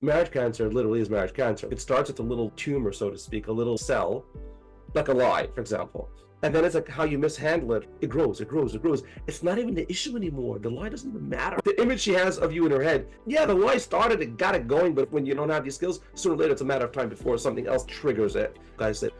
Marriage cancer literally is marriage cancer. It starts with a little tumor, so to speak, a little cell, like a lie, for example. And then it's like how you mishandle it. It grows, it grows, it grows. It's not even the issue anymore. The lie doesn't even matter. The image she has of you in her head, yeah, the lie started, it got it going, but when you don't have these skills, sooner or later it's a matter of time before something else triggers it. Guys that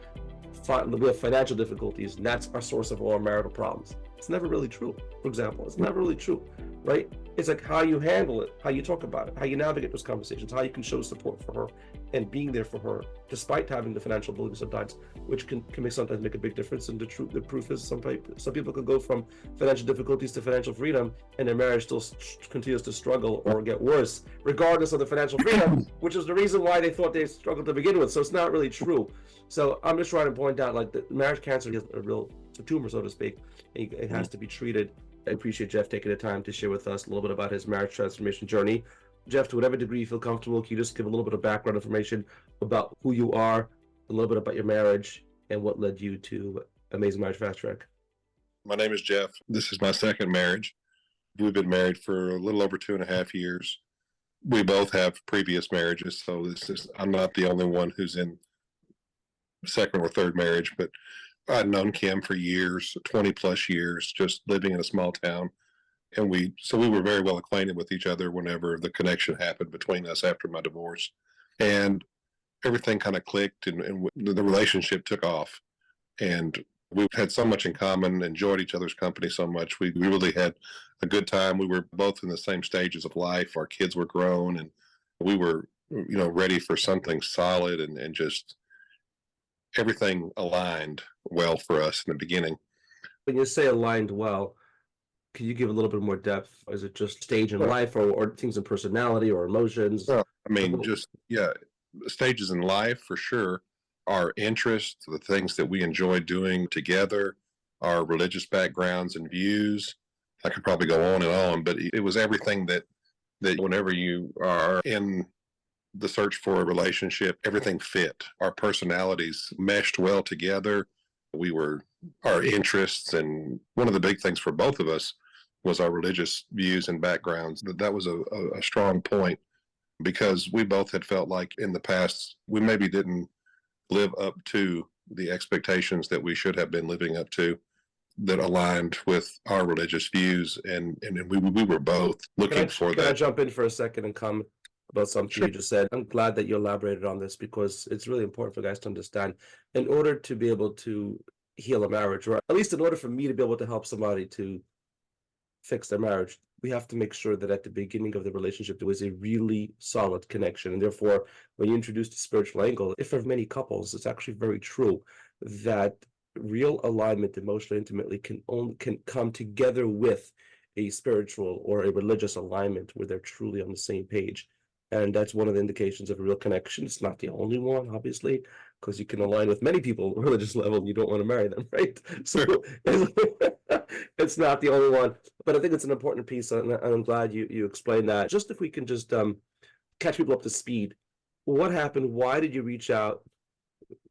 we have financial difficulties, and that's our source of all our marital problems. It's never really true, for example. It's never really true, right? It's like how you handle it, how you talk about it, how you navigate those conversations, how you can show support for her and being there for her, despite having the financial ability sometimes, which can sometimes make a big difference. And the proof is some people can go from financial difficulties to financial freedom, and their marriage still continues to struggle or get worse, regardless of the financial freedom, which is the reason why they thought they struggled to begin with. So it's not really true. So I'm just trying to point out, like, the marriage cancer is it's a tumor, so to speak. It has to be treated. I appreciate Jeff taking the time to share with us a little bit about his marriage transformation journey. Jeff, to whatever degree you feel comfortable, can you just give a little bit of background information about who you are, a little bit about your marriage, and what led you to Amazing Marriage Fast Track? My name is Jeff. This is my second marriage. We've been married for a little over 2.5 years. We both have previous marriages, so I'm not the only one who's in second or third marriage, but I'd known Kim for years, 20 plus years, just living in a small town. And we were very well acquainted with each other whenever the connection happened between us after my divorce. And everything kind of clicked, and the relationship took off. And we had so much in common, enjoyed each other's company so much. We really had a good time. We were both in the same stages of life. Our kids were grown, and we were, ready for something solid, and just everything aligned well for us in the beginning. When you say aligned well, can you give a little bit more depth? Is it just stage in life, or things in personality or emotions? Well, stages in life for sure. Our interests, the things that we enjoy doing together, our religious backgrounds and views. I could probably go on and on, but it was everything that whenever you are in the search for a relationship, everything fit. Our personalities meshed well together. Our interests, and one of the big things for both of us was our religious views and backgrounds. That was a strong point, because we both had felt like in the past we maybe didn't live up to the expectations that we should have been living up to, that aligned with our religious views, and we were both looking for that. Can I jump in for a second and comment about something you just said? I'm glad that you elaborated on this, because it's really important for guys to understand. In order to be able to heal a marriage, or at least in order for me to be able to help somebody to fix their marriage, we have to make sure that at the beginning of the relationship there was a really solid connection. And therefore, when you introduce the spiritual angle, if for many couples, it's actually very true that real alignment emotionally, intimately, can come together with a spiritual or a religious alignment where they're truly on the same page. And that's one of the indications of a real connection. It's not the only one, obviously, because you can align with many people at religious level and you don't want to marry them, right? So it's not the only one. But I think it's an important piece, and I'm glad you explained that. Just if we can just catch people up to speed. What happened? Why did you reach out?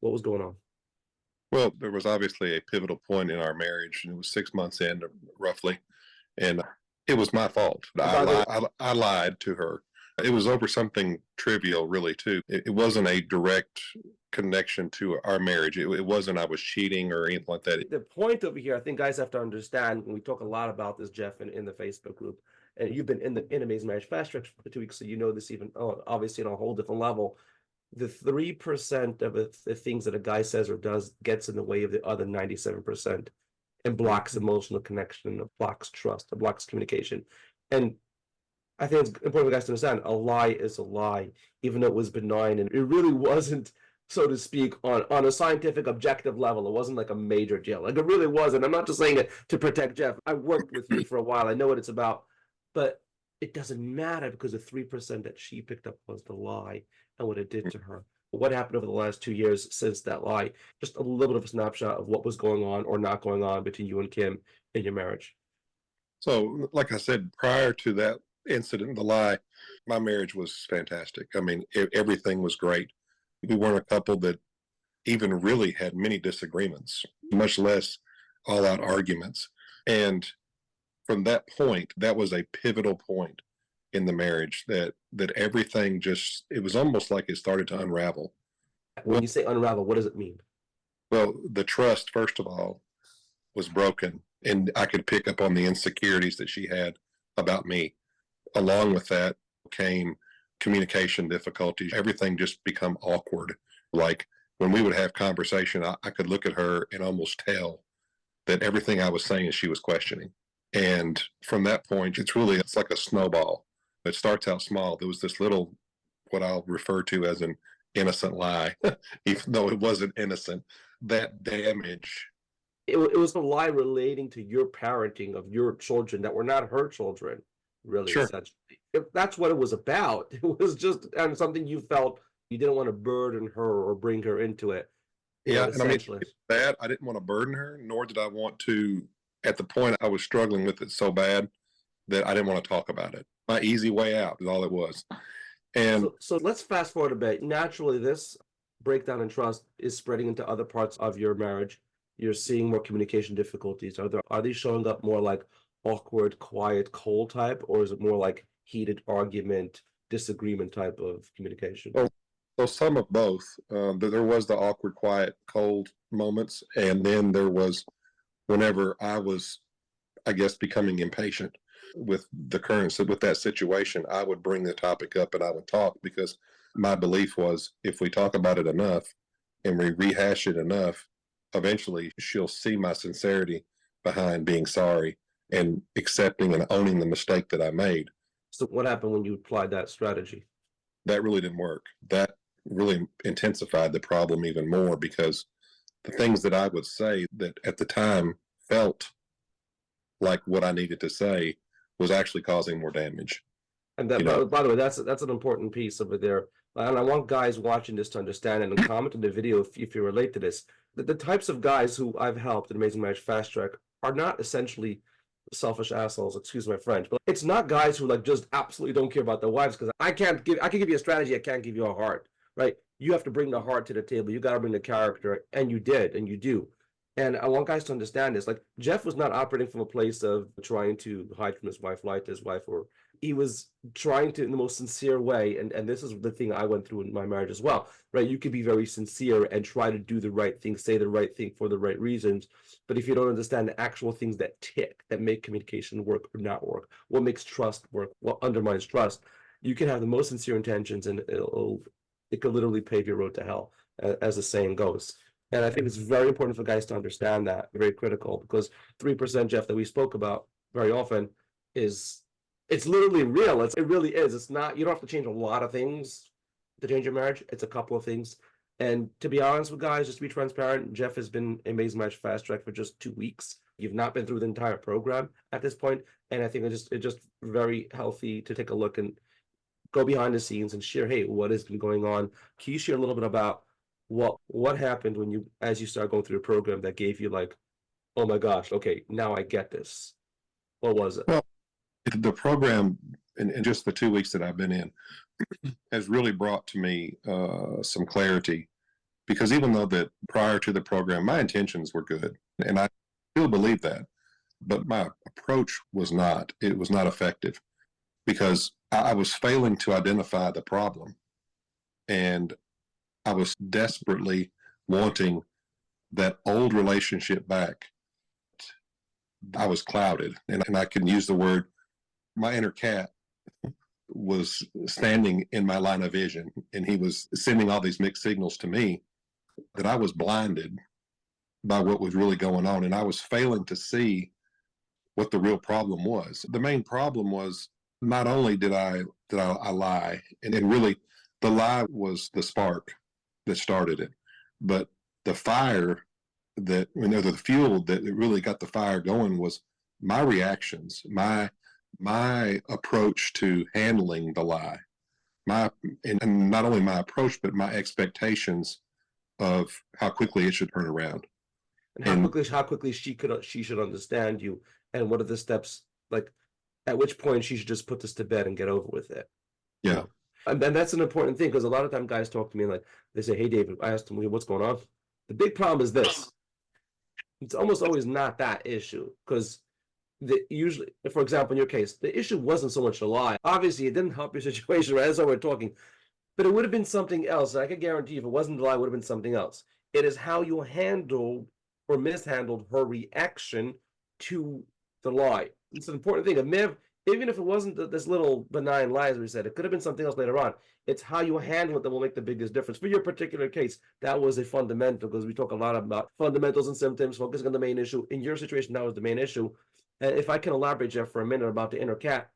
What was going on? Well, there was obviously a pivotal point in our marriage, and it was 6 months in, roughly, and it was my fault. I lied to her. It was over something trivial, really, too. It wasn't a direct connection to our marriage. It wasn't I was cheating or anything like that. The point over here, I think guys have to understand, and we talk a lot about this, Jeff, in the Facebook group, and you've been in Amazing Marriage Fast Track for 2 weeks, so you know this even, obviously, on a whole different level. The 3% of the things that a guy says or does gets in the way of the other 97%, and blocks emotional connection, blocks trust, blocks communication. And I think it's important for guys to understand, a lie is a lie, even though it was benign, and it really wasn't, so to speak, on a scientific objective level. It wasn't like a major deal. Like, it really wasn't. I'm not just saying it to protect Jeff. I worked with you for a while. I know what it's about. But it doesn't matter, because the 3% that she picked up was the lie and what it did to her. What happened over the last 2 years since that lie? Just a little bit of a snapshot of what was going on or not going on between you and Kim in your marriage. So, like I said, prior to that incident, the lie, my marriage was fantastic. I mean, everything was great. We weren't a couple that even really had many disagreements, much less all-out arguments. And from that point, that was a pivotal point in the marriage that everything just, it was almost like it started to unravel. When you say unravel, what does it mean? Well, the trust, first of all, was broken, and I could pick up on the insecurities that she had about me. Along with that came communication difficulties. Everything just become awkward. Like when we would have conversation, I could look at her and almost tell that everything I was saying she was questioning. And from that point, it's like a snowball. It starts out small. There was this little, what I'll refer to as an innocent lie, even though it wasn't innocent. That damage. It was a lie relating to your parenting of your children that were not her children, really, Sure. essentially. If that's what it was about. It was just something you felt you didn't want to burden her or bring her into it. Yeah. And I mean, Essentially. that I didn't want to burden her, nor did I want to, at the point I was struggling with it so bad that I didn't want to talk about it. My easy way out is all it was. And So let's fast forward a bit. Naturally, this breakdown in trust is spreading into other parts of your marriage. You're seeing more communication difficulties. Are these showing up more like awkward, quiet, cold type, or is it more like heated argument, disagreement type of communication? so some of both. There was the awkward, quiet, cold moments, and then there was whenever I was, I guess, becoming impatient with that situation, I would bring the topic up and I would talk, because my belief was if we talk about it enough and we rehash it enough, eventually she'll see my sincerity behind being sorry and accepting and owning the mistake that I made. So what happened when you applied that strategy? That really didn't work. That really intensified the problem even more, because the things that I would say that at the time felt like what I needed to say was actually causing more damage. And that, by the way, that's an important piece over there. And I want guys watching this to understand it, and comment in the video if you relate to this. The types of guys who I've helped in Amazing Marriage Fast Track are not essentially selfish assholes, excuse my French, but it's not guys who like just absolutely don't care about their wives, because I can give you a strategy, I can't give you a heart, right? You have to bring the heart to the table. You got to bring the character, and you did, and you do. And I want guys to understand this. Like, Jeff was not operating from a place of trying to hide from his wife, lie to his wife, or he was trying to in the most sincere way. And this is the thing I went through in my marriage as well, right? You could be very sincere and try to do the right thing, say the right thing for the right reasons. But if you don't understand the actual things that tick, that make communication work or not work, what makes trust work, what undermines trust, you can have the most sincere intentions and it could literally pave your road to hell, as the saying goes. And I think it's very important for guys to understand that, very critical, because 3%, Jeff, that we spoke about very often it's literally real. It really is. It's not, you don't have to change a lot of things to change your marriage. It's a couple of things. And to be honest with guys, just to be transparent, Jeff has been Amazing Marriage Fast Track for just 2 weeks. You've not been through the entire program at this point. And I think it's just very healthy to take a look and go behind the scenes and share, hey, what has been going on? Can you share a little bit about what happened when you, as you start going through the program, that gave you like, oh my gosh, okay, now I get this? What was it? Well, the program, in just the 2 weeks that I've been in, has really brought to me some clarity, because even though that prior to the program, my intentions were good, and I still believe that, but my approach was not. It was not effective, because I was failing to identify the problem, and I was desperately wanting that old relationship back. I was clouded, and I can use the word, my inner cat was standing in my line of vision, and he was sending all these mixed signals to me that I was blinded by what was really going on, and I was failing to see what the real problem was. The main problem was not only did I lie, and really the lie was the spark that started it, but the fire that, the fuel that really got the fire going was my reactions, my approach to handling the lie, and not only my approach, but my expectations of how quickly it should turn around, and how quickly she should understand you, and what are the steps, like at which point she should just put this to bed and get over with it. Yeah. You know? And then that's an important thing, because a lot of time guys talk to me and like they say, hey David, I asked them, what's going on? The big problem is this. It's almost always not that issue, because Usually, for example, in your case, the issue wasn't so much the lie. Obviously, it didn't help your situation, right? That's why we're talking. But it would have been something else. I could guarantee if it wasn't the lie, it would have been something else. It is how you handled or mishandled her reaction to the lie. It's an important thing. Even if it wasn't this little benign lie, as we said, it could have been something else later on. It's how you handle it that will make the biggest difference. For your particular case, that was a fundamental, because we talk a lot about fundamentals and symptoms, focusing on the main issue. In your situation, that was the main issue. And if I can elaborate, Jeff, for a minute about the inner cat,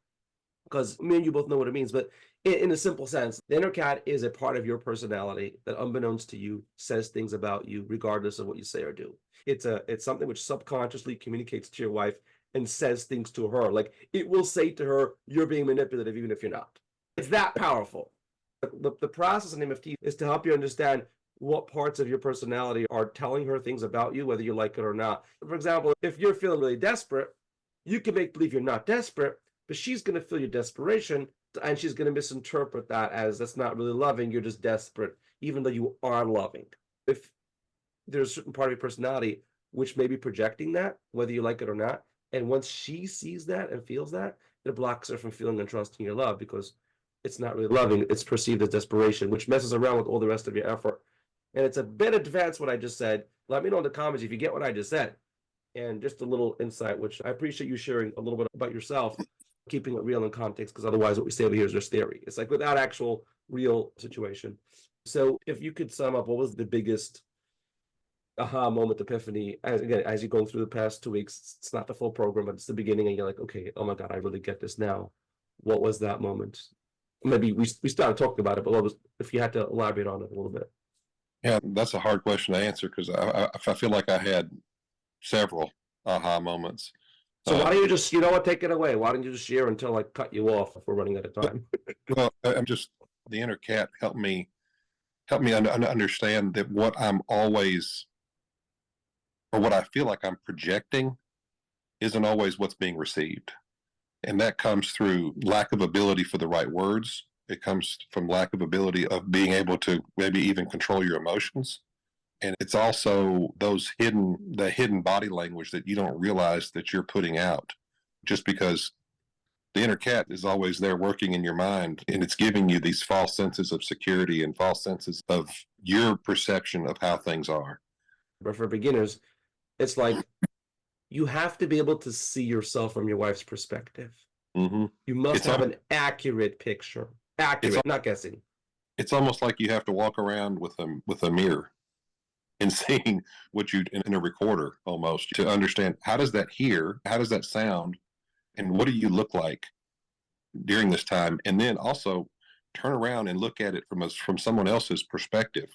because me and you both know what it means, but in a simple sense, the inner cat is a part of your personality that, unbeknownst to you, says things about you regardless of what you say or do. It's something which subconsciously communicates to your wife and says things to her. Like, it will say to her, you're being manipulative even if you're not. It's that powerful. The process in MFT is to help you understand what parts of your personality are telling her things about you, whether you like it or not. For example, if you're feeling really desperate, you can make believe you're not desperate, but she's going to feel your desperation, and she's going to misinterpret that as that's not really loving, you're just desperate, even though you are loving. If there's a certain part of your personality which may be projecting that, whether you like it or not, and once she sees that and feels that, it blocks her from feeling and trusting your love, because it's not really loving, it's perceived as desperation, which messes around with all the rest of your effort. And it's a bit advanced what I just said. Let me know in the comments if you get what I just said. And just a little insight, which I appreciate you sharing a little bit about yourself, keeping it real in context, because otherwise what we say over here is just theory. It's like without actual real situation. So if you could sum up, what was the biggest aha moment, epiphany, as you go through the past 2 weeks? It's not the full program, but it's the beginning, and you're like, okay, oh my God, I really get this now. What was that moment? Maybe we started talking about it, but what was, if you had to elaborate on it a little bit? Yeah, that's a hard question to answer because I feel like I had several aha moments. So why don't you just, you know what, take it away? Why don't you just share until I cut you off if we're running out of time? Well, I'm just, the inner cat helped me understand that what I'm always, or what I feel like I'm projecting, isn't always what's being received. And that comes through lack of ability for the right words. It comes from lack of ability of being able to maybe even control your emotions. And it's also the hidden body language that you don't realize that you're putting out, just because the inner cat is always there working in your mind, and it's giving you these false senses of security and false senses of your perception of how things are. But for beginners, it's like you have to be able to see yourself from your wife's perspective. Mm-hmm. You must have an accurate picture. Accurate, not guessing. It's almost like you have to walk around with a mirror and seeing what you in a recorder almost to understand how does that hear, how does that sound, and what do you look like during this time, and then also turn around and look at it from someone else's perspective.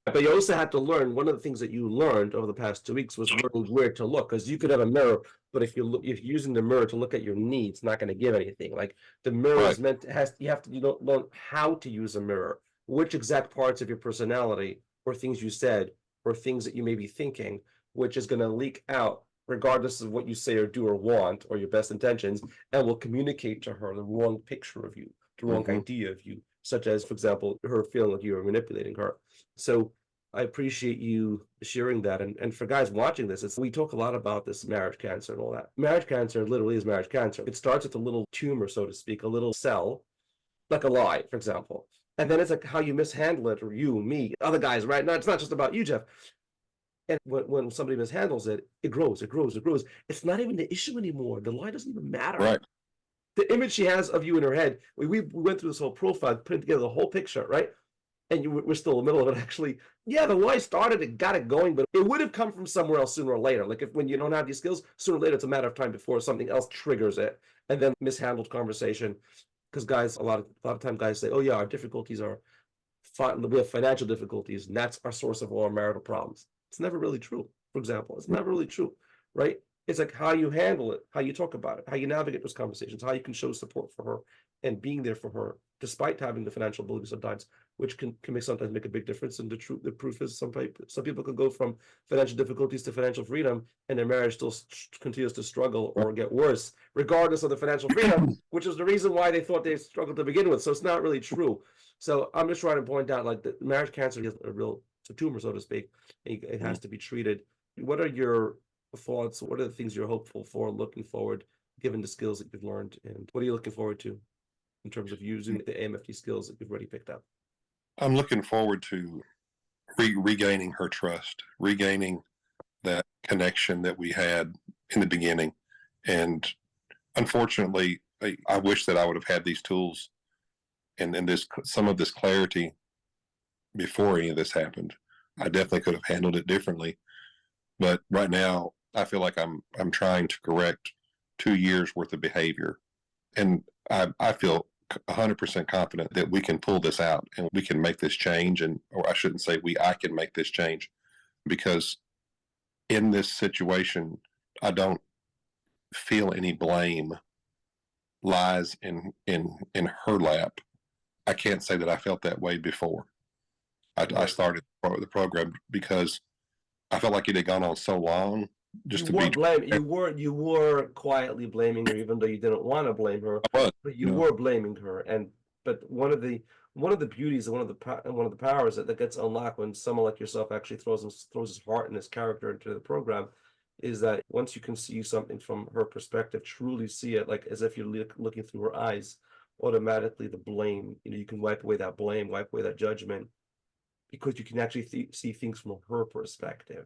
But you also had to learn, one of the things that you learned over the past 2 weeks was learning where to look, because you could have a mirror, but if you're using the mirror to look at your needs, it's not going to give anything. Like the mirror is meant to, you don't learn how to use a mirror, which exact parts of your personality or things you said or things that you may be thinking, which is going to leak out regardless of what you say or do or want or your best intentions, and will communicate to her the wrong picture of you, the wrong idea of you, such as, for example, her feeling like you were manipulating her. So I appreciate you sharing that. And for guys watching this, we talk a lot about this marriage cancer and all that. Marriage cancer literally is marriage cancer. It starts with a little tumor, so to speak, a little cell, like a lie, for example. And then it's like how you mishandle it, or you, me, other guys, right? No, it's not just about you, Jeff. And when somebody mishandles it, it grows, it grows, it grows. It's not even the issue anymore. The lie doesn't even matter. Right. The image she has of you in her head, we went through this whole profile, putting together the whole picture, right? And we're still in the middle of it, actually. Yeah, the lie started, it got it going, but it would have come from somewhere else sooner or later. Like when you don't have these skills, sooner or later, it's a matter of time before something else triggers it. And then mishandled conversation. Because guys, a lot of time guys say, oh yeah, our difficulties are, we have financial difficulties, and that's our source of all our marital problems. It's never really true, for example. It's never really true, right? It's like how you handle it, how you talk about it, how you navigate those conversations, how you can show support for her and being there for her, despite having the financial ability sometimes, which can sometimes make a big difference. And the proof is some people can go from financial difficulties to financial freedom, and their marriage still continues to struggle or get worse, regardless of the financial freedom, which is the reason why they thought they struggled to begin with. So it's not really true. So I'm just trying to point out, like, the marriage cancer is it's a tumor, so to speak. It has to be treated. What are your thoughts? What are the things you're hopeful for looking forward given the skills that you've learned? And what are you looking forward to in terms of using the AMFT skills that you've already picked up? I'm looking forward to regaining her trust, regaining that connection that we had in the beginning. And unfortunately, I wish that I would have had these tools and some of this clarity before any of this happened. I definitely could have handled it differently. But right now, I feel like I'm trying to correct 2 years worth of behavior. And I feel 100% confident that we can pull this out and we can make this change. And, or I shouldn't say I can make this change, because in this situation, I don't feel any blame lies in her lap. I can't say that I felt that way before. I started the program because I felt like it had gone on so long. You were quietly blaming her, even though you didn't want to blame her. But you were blaming her. But one of the beauties and one of the powers that gets unlocked when someone like yourself actually throws his heart and his character into the program is that once you can see something from her perspective, truly see it, like as if you're looking through her eyes, automatically the blame, you can wipe away that blame, wipe away that judgment, because you can actually see things from her perspective.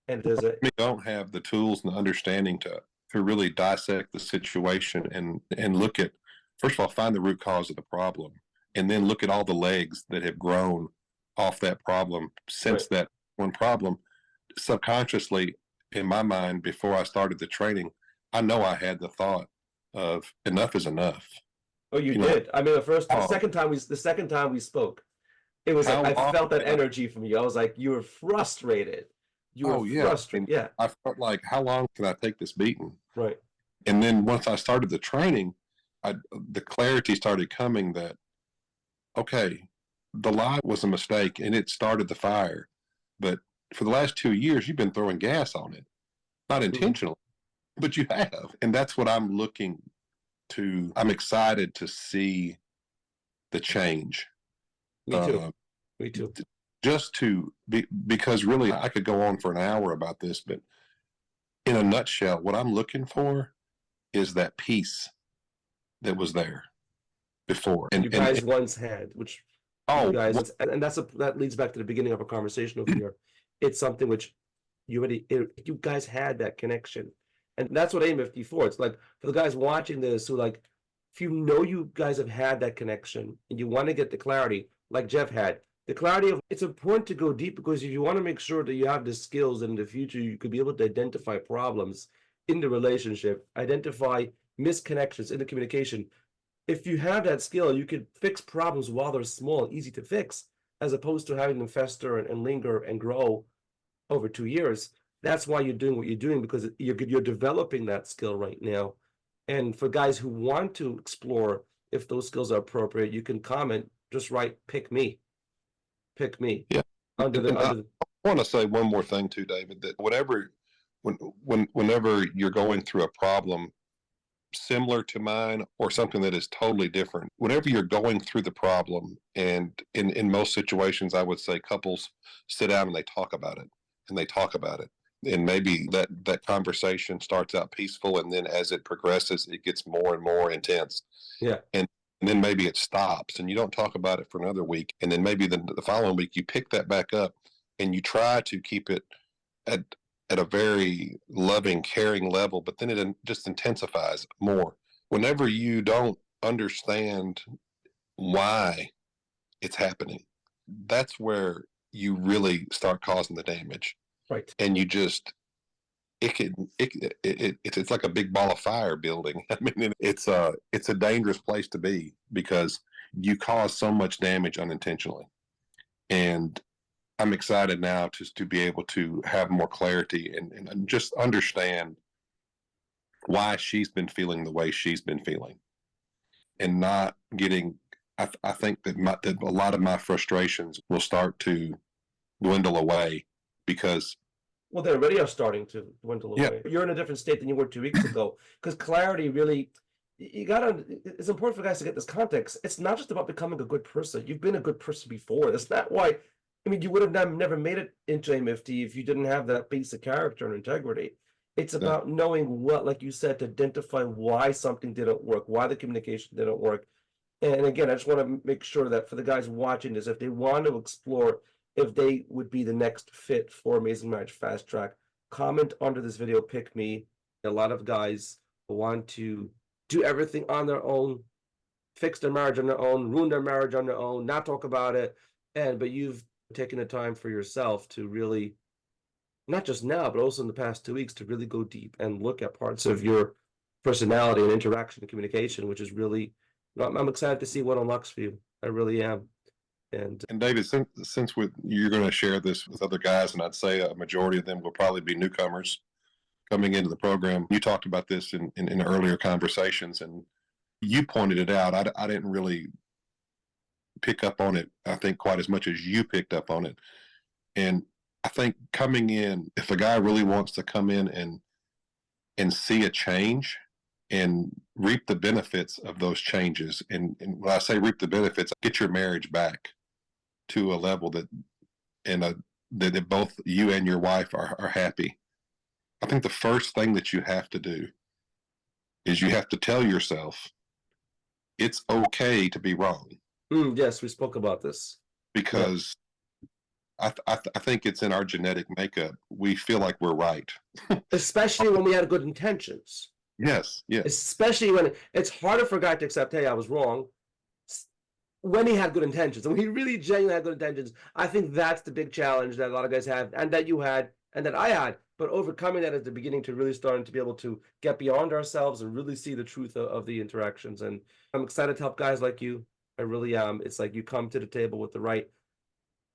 And we don't have the tools and the understanding to really dissect the situation and look at, first of all, find the root cause of the problem, and then look at all the legs that have grown off that problem since that one problem. Subconsciously, in my mind, before I started the training, I know I had the thought of enough is enough. Oh, you did. I mean, the second time we spoke, it was like I felt that energy from you. I was like, you were frustrated. You were frustrated. Yeah. I felt like, how long can I take this beating? Right. And then once I started the training, the clarity started coming that, okay, the lie was a mistake and it started the fire. But for the last 2 years, you've been throwing gas on it, not intentionally, but you have. And that's what I'm looking to. I'm excited to see the change. Me too. Me too. Just to be, because really I could go on for an hour about this, but in a nutshell, what I'm looking for is that peace that was there before. And you guys once had, which that leads back to the beginning of a conversation over here. It's something which you guys had that connection. And that's what AMFT for. It's like for the guys watching this who, like, if you know you guys have had that connection and you want to get the clarity, like Jeff had, the clarity of, it's important to go deep, because if you want to make sure that you have the skills and in the future you could be able to identify problems in the relationship, identify misconnections in the communication. If you have that skill, you could fix problems while they're small, easy to fix, as opposed to having them fester and linger and grow over 2 years. That's why you're doing what you're doing, because you're developing that skill right now. And for guys who want to explore if those skills are appropriate, you can comment, just write, pick me. Yeah. I want to say one more thing too, David, that whenever you're going through a problem similar to mine or something that is totally different, whenever you're going through the problem, and in most situations, I would say couples sit down and they talk about it and maybe that conversation starts out peaceful, and then as it progresses, it gets more and more intense. Yeah. And then maybe it stops and you don't talk about it for another week. And then maybe the following week you pick that back up and you try to keep it at a very loving, caring level, but then it just intensifies more. Whenever you don't understand why it's happening, that's where you really start causing the damage. Right. And you just, it's like a big ball of fire building. I mean, it's a dangerous place to be, because you cause so much damage unintentionally. And I'm excited now to be able to have more clarity and just understand why she's been feeling the way she's been feeling, and not getting. I think that a lot of my frustrations will start to dwindle away, because. Well, they already are starting to dwindle away. You're in a different state than you were 2 weeks ago, because clarity really, it's important for guys to get this context. It's not just about becoming a good person. You've been a good person before. That's not why, I mean, you would have never made it into AMFT if you didn't have that basic character and integrity. It's about knowing what, like you said, to identify why something didn't work, why the communication didn't work. And again, I just want to make sure that for the guys watching this, if they want to explore if they would be the next fit for Amazing Marriage Fast Track, comment under this video, pick me. A lot of guys want to do everything on their own, fix their marriage on their own, ruin their marriage on their own, not talk about it. But you've taken the time for yourself to really, not just now, but also in the past 2 weeks, to really go deep and look at parts of your personality and interaction and communication, which is really, I'm excited to see what unlocks for you. I really am. And David, since you're going to share this with other guys, and I'd say a majority of them will probably be newcomers coming into the program. You talked about this in earlier conversations, and you pointed it out. I didn't really pick up on it, I think, quite as much as you picked up on it. And I think coming in, if a guy really wants to come in and see a change and reap the benefits of those changes, and when I say reap the benefits, get your marriage back to a level that that both you and your wife are happy. I think the first thing that you have to do is you have to tell yourself it's okay to be wrong. Yes, we spoke about this. Because I think it's in our genetic makeup. We feel like we're right. Especially when we had good intentions. Yes, yes. Especially when it's harder for a guy to accept, hey, I was wrong, when he had good intentions. And when he really genuinely had good intentions, I think that's the big challenge that a lot of guys have, and that you had, and that I had. But overcoming that at the beginning to really starting to be able to get beyond ourselves and really see the truth of the interactions. And I'm excited to help guys like you. I really am. It's like you come to the table with the right,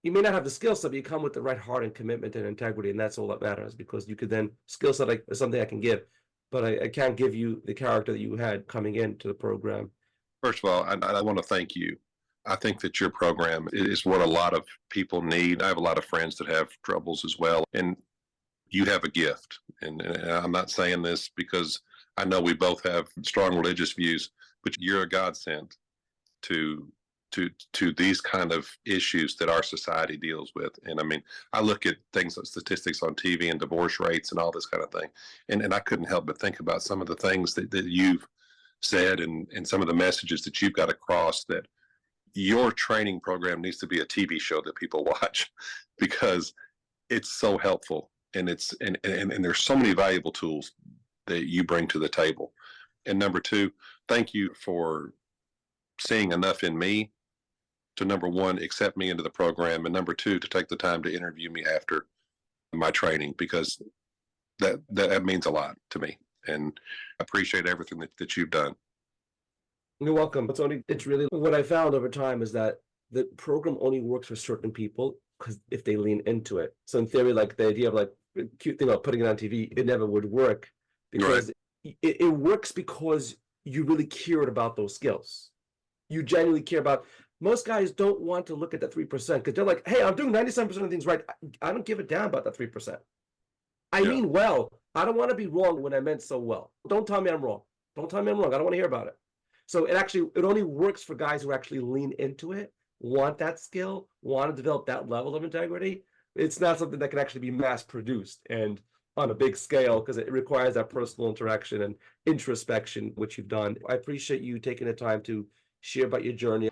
you may not have the skill set, but you come with the right heart and commitment and integrity, and that's all that matters, because you could then, skill set is something I can give, but I can't give you the character that you had coming into the program. First of all, I want to thank you. I think that your program is what a lot of people need. I have a lot of friends that have troubles as well, and you have a gift. And I'm not saying this because I know we both have strong religious views, but you're a godsend to these kind of issues that our society deals with. And I mean, I look at things like statistics on TV and divorce rates and all this kind of thing. And I couldn't help but think about some of the things that you've said and some of the messages that you've got across, that your training program needs to be a TV show that people watch, because it's so helpful. And and there's so many valuable tools that you bring to the table. And number two, thank you for seeing enough in me to, number one, accept me into the program, and number two, to take the time to interview me after my training, because that means a lot to me, and I appreciate everything that you've done. You're welcome. It's really what I found over time is that the program only works for certain people because if they lean into it. So in theory, like the idea of like cute thing about putting it on TV, it never would work, because it works because you really cared about those skills. You genuinely care about. Most guys don't want to look at that 3% because they're like, hey, I'm doing 97% of things right. I don't give a damn about that 3%. I mean well. I don't want to be wrong when I meant so well. Don't tell me I'm wrong. Don't tell me I'm wrong. I don't want to hear about it. So it only works for guys who actually lean into it, want that skill, want to develop that level of integrity. It's not something that can actually be mass produced and on a big scale, because it requires that personal interaction and introspection, which you've done. I appreciate you taking the time to share about your journey.